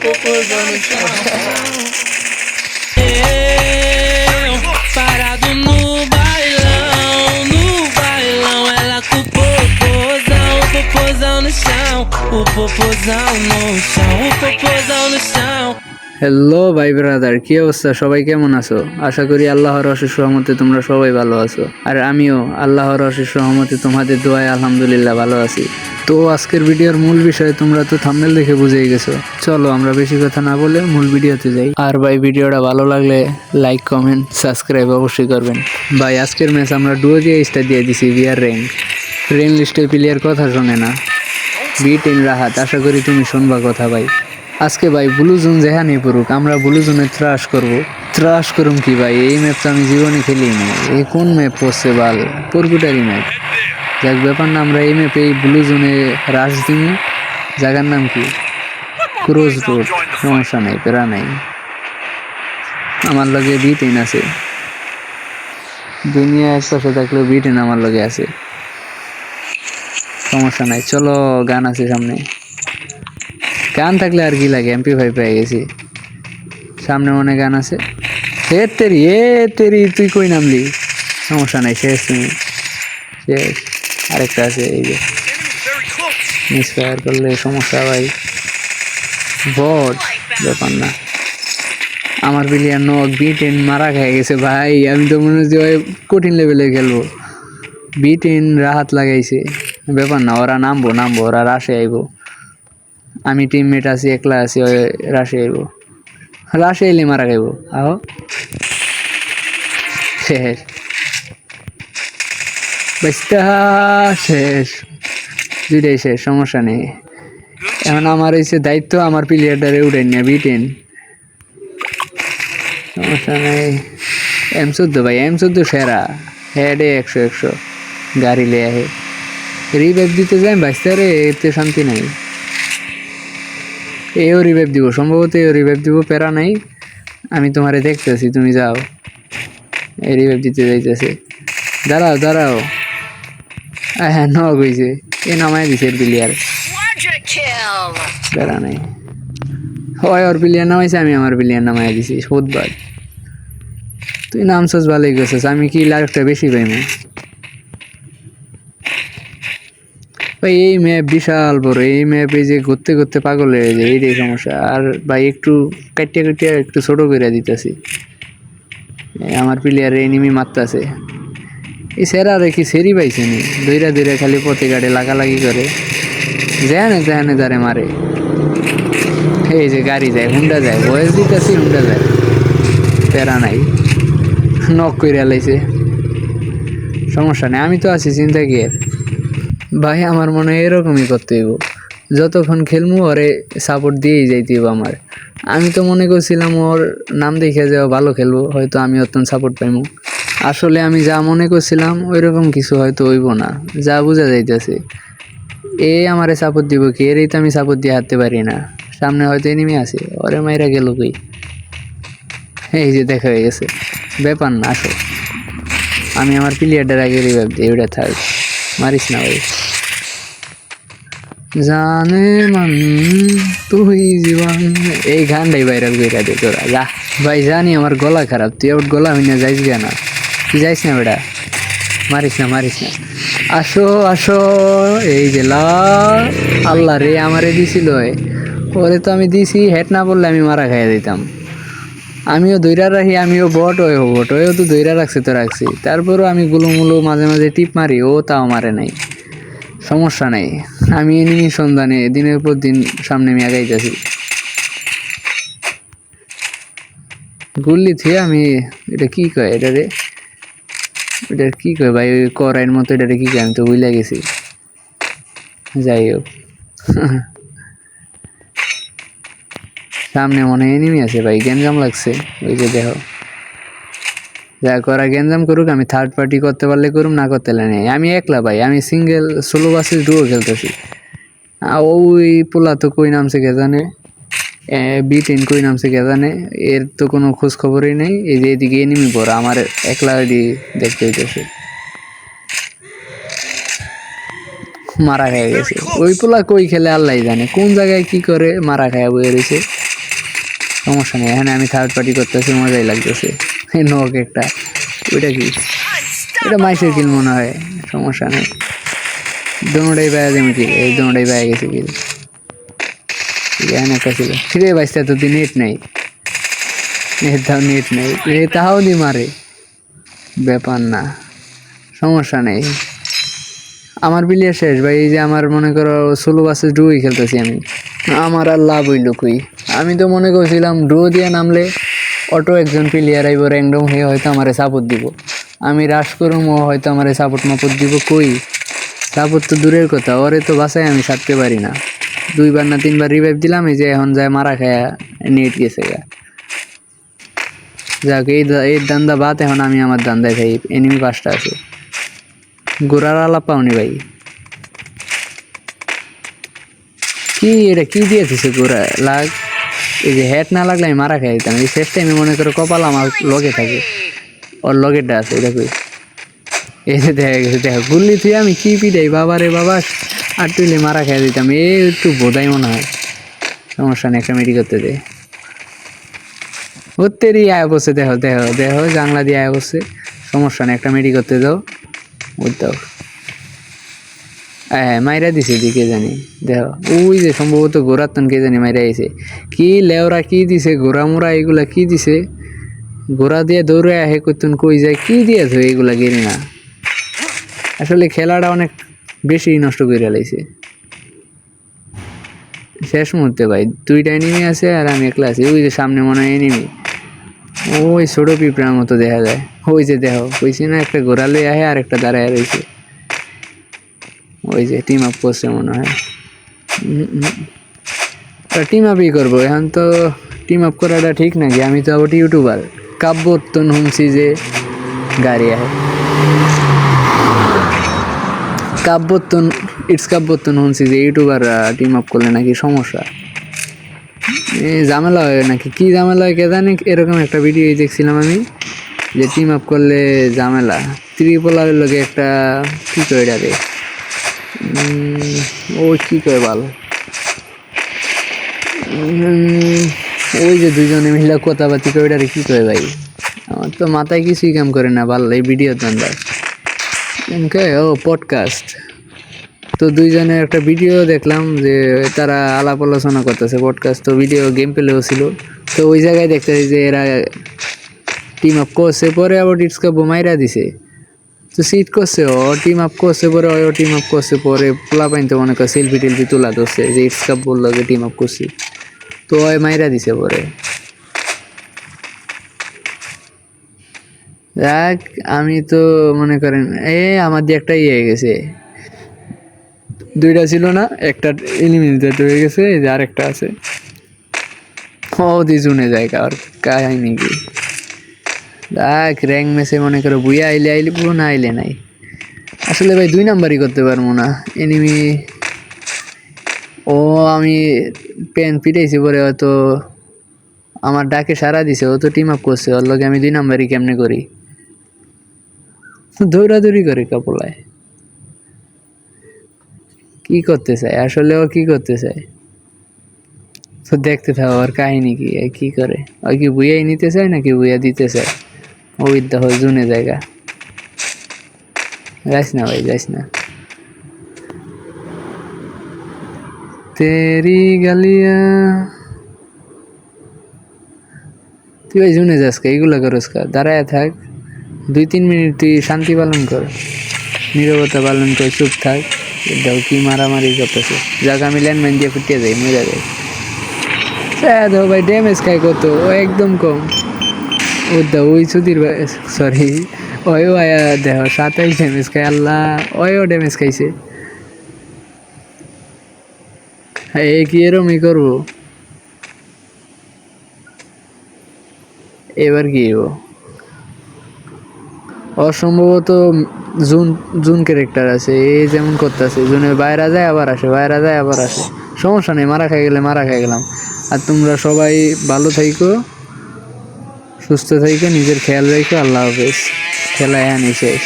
popozão no chão. Eu, parado no bailão, ela com o popozão no chão, o popozão no chão, o popozão no chão. Hello ভাই brother, কি অবস্থা? সবাই কেমন আছো? আশা করি আল্লাহর অশেষ রহমতে তোমরা সবাই ভালো আছো, আর আমিও আল্লাহর অশেষ রহমতে তোমাদের দোয়ায় আলহামদুলিল্লাহ ভালো আছি। তো আজকের ভিডিওর মূল বিষয় তোমরা তো থাম্বনেল দেখে বুঝেই গেছো। চলো আমরা বেশি কথা না বলে মূল ভিডিওতে যাই। আর ভাই ভিডিওটা ভালো লাগলে লাইক, কমেন্ট, সাবস্ক্রাইব অবশ্যই করবেন। ভাই আজকের ম্যাচ আমরা ডুও দিয়ে স্টার দিয়ে দিছি বিয়ার র্যাঙ্ক লিস্টের প্লেয়ার কথা শোনে না। B10 রাহাত, আশা করি তুমি শুনবা কথা ভাই। আজকে ভাই ব্লু জোন যেখানেই পড়ুক আমরা ব্লু জোনে ত্রাস করুম কি ভাই, এই ম্যাপ তো আমি জীবনে খেলিনি। এই কোন ম্যাপ পড়ছে বাল, পরকুটারি ম্যাপ। যাক ব্যাপার না, আমরা এই ম্যাপে এই ব্লু জোনে রাশ দিই। জায়গার নাম কি? ক্রোজ রোড। সমস্যা নাই, প্যারা নাই। আমার লগে B10 আছে। দুনিয়া একসাথে থাকলেও B10 আমার লগে আছে, সমস্যা নাই। চলো গান আছে সামনে, গান থাকলে আর কি লাগে, MP5 পেয়ে গেছি। সামনে মনে গান আছে। তেরি তুই কই নামলি? সমস্যা নাই, শেষ তুমি শেষ। আরেকটা আছে এই যে, মিসফায়ার করলে সমস্যা ভাই। বট ব্যাপার না। আমার প্লেয়ার নক B10 মারা খেয়ে গেছে ভাই। আমি তো মনে হচ্ছে কঠিন লেভেলে খেলবো। B10 রাহাত লাগাইছে, ব্যাপার না। ওরা নামবো, ওরা রাশে আইব। আমি টিমমেট আছি, একলা আছি, রাশে আইব। রাশে এলে মারা খাইব। আহো শেষ, শেষ, দুইটাই শেষ। সমস্যা নেই। এখন আমার হচ্ছে দায়িত্ব আমার প্লেয়ারটারে উঠে নিয়ে B10। সমস্যা নেই। M14 ভাই, M14 সেরা। হেডে 100 গাড়ি লে আহে। রিভাইভ দিতে যাই বাঁচতে, এতে শান্তি নাই। এও রিভাইভ দিব, সম্ভবত এও রিভাইভ দিব, প্যারা নাই। আমি তোমারে দেখতেছি, তুমি যাও। এই রিভাইভ দিতে যাইতেছে। দাঁড়াও। হ্যাঁ নক হয়েছে, এ নামাই দিছে এর প্লেয়ার। প্যারা নাই, হয় ওর প্লেয়ার নামাইছে, আমি আমার প্লেয়ার নামাই দিছি। সোদবার তুই নামছস, ভালোই গেছিস। আমি কি লাইফটা বেশি পাইম ভাই। এই ম্যাপ বিশাল বড়, এই ম্যাপ এই যে ঘুরতে পাগল হয়ে যায়, এইটাই সমস্যা। আর ভাই একটু কাটিয়া একটু ছোট করে দিতেছি। আমার প্লেয়ার এনিমি মারতেছে। এই সেরা রেখি সেরি পাইছে নি, দইরা খালি পথে গাড়ি লাগালাগি করে। যেহানে যারে মারে। এই যে গাড়ি যায়, হুন্ডা যায়, বয়স দিতেছি, হুন্ডা যায়, প্যারা নাই। নক করে লাইছে, সমস্যা নেই। আমি তো আছি, চিন্তা কি এর। ভাই আমার মনে হয় এরকমই করতে হইব। যতক্ষণ খেলবো ওরে সাপোর্ট দিয়েই যাইতে হইব আমার। আমি তো মনে করছিলাম ওর নাম দেখে যাও ভালো খেলবো, হয়তো আমি অত্যন্ত সাপোর্ট পাইবো। আসলে আমি যা মনে করছিলাম ওইরকম কিছু হয়তো হইব না, যা বোঝা যাইতেছে। এ আমারে সাপোর্ট দিব কি? এরই তো আমি সাপোর্ট দিয়ে হারতে পারি না। সামনে হয়তো এনিমি আছে, ওরে মাইরা গেল কই। এই যে দেখা হয়ে গেছে, ব্যাপার না। আসো, আমি আমার প্লেয়ারটার আগে রিভাইভ দিই, ওইটা থাক। মারিস না ভাই। জানে মান তুই জীবন, এই গানটাই ভাইরাল কইরা দে তোরা। যা ভাই, জানি আমার গলা খারাপ, তুই আউট গলা হইনা যাইস না, তুই যাইস না বেটা। মারিস না। আসো। এই যে আল্লাহ রে, আমারে দিছিল। ওরে তো আমি দিছি, হেড না পড়লে আমি মারা খাইয়া দিতাম। আমিও দইরা রাখি, আমিও বট ওয়েও তো দইরা রাখছে তো রাখছি। তারপরও আমি গুলুমুলু মাঝে টিপ মারি, ও তাও মারে নাই। সমস্যা নাই, আমি এনিমি সন্ধানে দিনের পর দিন সামনে আমি আগাইতেছি। গুল্লি থুয়ে আমি, এটা কি কয় এটারে, এটার কি কয় ভাই? ওই করাইয়ের মতো এটারে কি কয়, আমি তো ভুলে গেছি। যাই হোক, সামনে মনে হয় এনিমি আছে ভাই, গ্যাঞ্জাম লাগছে। ওই যে দেখো, যা করা গ্যাঞ্জাম করুক, আমি থার্ড পার্টি করতে পারলে করুম, না করতে পারলে নেই। আমি একলা ভাই, আমি সিঙ্গেল সোলো বাসেস ডুও খেলতেছি। ওই পোলা তো কই নামছে কে জানে, B10 কই নামছে কে জানে, এর তো কোনো খোঁজ খবরই নেই। এই যে এদিকে এনিমি পড়া, আমার একলা দেখতে হইতেছে। মারা খেয়ে গেছে ওই পোলা, কই খেলে আল্লাহ জানে, কোন জায়গায় কি করে মারা খায়া বয়ে রয়েছে। সমস্যা নেই, এখানে আমি থার্ড পার্টি করতেছি, মজাই লাগতেছে। নক একটা, ওইটা কি, এটা মাইসের কিল মনে হয়, সমস্যা নেই। দোনোটাই পাওয়া যাবে কি, এই দোনোটাই পাওয়া গেছে কিল। এখানে একটা ছিল, ফিরে বাইসতে তো নেট নেই, নেট নেই, তাহাও দি মারে, ব্যাপার না, সমস্যা নেই। আমার প্লেয়ার শেষ ভাই, এই যে আমার মনে করো সোলো ভার্সেস ডুই খেলতেছি আমি, আমার আর লাভ হইল কই। আমি তো মনে করছিলাম ড্রো দিয়ে নামলে অটো একজন প্লেয়ার আইব র্যান্ডম হয়ে হয়তো আমারে সাপোর্ট দিব, আমি রাশ করুম ও হয়তো আমারে সাপোর্ট মাপোর্ট দিব, কই সাপোর্ট তো দূরের কথা, ওরে তো বাসায় আমি ছাড়তে পারি না। 2বার না 3বার রিভাইভ দিলাম, এই যে এখন যায় মারা খায়া নেট গেছে গা। যাক এই দান্দা বাদ, এখন আমি আমার দান্দায় খাই। এনিমি 5টা আছে, গোড়ার আলাপ পাওনি ভাই। কি এটা কি দিয়েছিস গোড়া লাগ, এই যে হেড না লাগলে আমি মারা খাই দিতাম। এই শেষ টাইমে মনে করো কপাল আমার লগে থাকে, ওর লগেরটা আছে, এটা কই, এই যে দেখা গেছে, দেখো গুল্লি তুই আমি কি পিটাই বাবা রে বাবা, আর তুইলে মারা খাই দিতাম। এ একটু বোধাই মনে হয়, সমস্যা নেই, একটা মেডি করতে দে। ওতেরই আয় বসে, দেখো দেখো দেখো জানলা দিয়ে আয় বসে, সমস্যা নেই, একটা মেডি করতে দাও, বুঝতাও। হ্যাঁ মাইরা দিছে দিকে জানি, দেখো ওই যে সম্ভবত গোড়াতন কে জানি মাইরা আইছে, কি লেওরা কি দিছে, ঘোড়া মোড়া এগুলা কি দিছে, ঘোড়া দিয়ে দৌড়ে আহে কতন কই যায়, কি দিয়েছে এগুলা গেরি না। আসলে খেলাটা অনেক বেশি নষ্ট করে লাইছে শেষ মুহূর্তে ভাই। 2টা এনিমি আছে আর আমি একলা আছি, ওই যে সামনে মনে হয় এনিমি, ওই ছোট পিঁপড়ার মতো দেখা যায়, ওই যে দেখো কইছি না একটা ঘোড়া লই আহে আর একটা দাঁড়ায় রয়েছে, ওই যে টিম আপ করছে মনে হয়। টিম আপই করবো এখন, তো টিম আপ করাটা ঠিক নাকি, আমি তো আবার ইউটিউবার। কাব্যতন শুনছি যে গাড়ি আহে, কাব্যতন কাব্যতন শুনছি যে ইউটিউবাররা টিম আপ করলে নাকি সমস্যা, ঝামেলা হয় নাকি, কি ঝামেলা হয় কে জানি। এরকম একটা ভিডিও দেখছিলাম আমি, যে টিম আপ করলে ঝামেলা। ত্রিপোলারের লগে একটা কি কয় এটা রে, ও কি কয় ভালো, ওই যে 2জনে মিলে কথাবার্তি কয় ওইটারে কি কয় ভাই, আমার তো মাথায় কিছুই কাম করে না, ভালো এই ভিডিও দান্দার ও পডকাস্ট। তো 2জনের একটা ভিডিও দেখলাম যে তারা আলাপ আলোচনা করতেছে, পডকাস্ট তো ভিডিও গেম প্লেও ছিল। তো ওই জায়গায় দেখতেছি যে এরা টিম আপ করছে, পরে আবার ডিসকাপ মাইরা দিছে, তো সিট করছে ও টিম আপ করছে, পরে ও টিম আপ করছে, পরে পোলা পাইতে মনে করে সেলফি টেলফি তোলা ধরছে যে ইটসকাপ বললো যে টিম আপ করছি, তো ওই মাইরা দিছে পরে। যাক আমি তো মনে করেন আমার দিয়ে একটা হয়ে গেছে, 2টা ছিল না, একটা এলিমিনেটেড হয়ে গেছে, এই যে আরেকটা আছে, ও দুজনে জায়গা আর কাহিনী কি। দেখ র্যাঙ্ক ম্যাচে মনে করো বুইয়া আইলে পুরো, না আইলে নাই। আসলে ভাই 2 নাম্বারই করতে পারবো না, এনিমি ও আমি পেন পিটাইছি পরে হয়তো আমার ডাকে সারা দিছে, ও তো টিম আপ করছে, ওর লগে আমি 2 নাম্বারই কেমনে করি, দৌড়াদৌড়ি করে কাপলায়। কি করতে চায় আসলে, ও কি করতে চায়, তো দেখতে থাকো ওর কাহিনী কি, কি করে, ওই কি বুইয়াই নিতে চায় নাকি বুইয়া দিতে চায়। ওই দেখো জুনে জায়গা, যাইস না ভাই যাইস না, তেরি গালিয়া, তুই ভাই জুনে যাস কা, এইগুলা করস কা, দাঁড়ায় থাক 2-3 মিনিট, তুই শান্তি পালন কর, নীরবতা পালন কর, চুপ থাক। দেখো কি মারামারি করতেছে, যাক আমি ল্যান্ডমাইন দিয়ে ফুটিয়ে যাই, মরে যাই। দেখো ভাই ড্যামেজ খাই কত, ও একদম কম, ও দা ওই সুধীর ভাই সরি, ওয়ও আয়া দেখো 27 ড্যামেজ খাই, আল্লাহ ওয়ও ড্যামেজ খাইছে। এই কি এরমই করবো, এবার কি অসম্ভবত জুন ক্যারেক্টার আছে, এই যেমন করতেছে জুনের বাইরে যায় আবার আসে, বাইরে যায় আবার আসে, সমস্যা নেই, মারা খাই গেলে মারা খাই গেলাম। আর তোমরা সবাই ভালো থাইকো, সুস্থ থাইকো, নিজের খেয়াল রাখো, আল্লাহ হাফেজ। খেলা শেষ।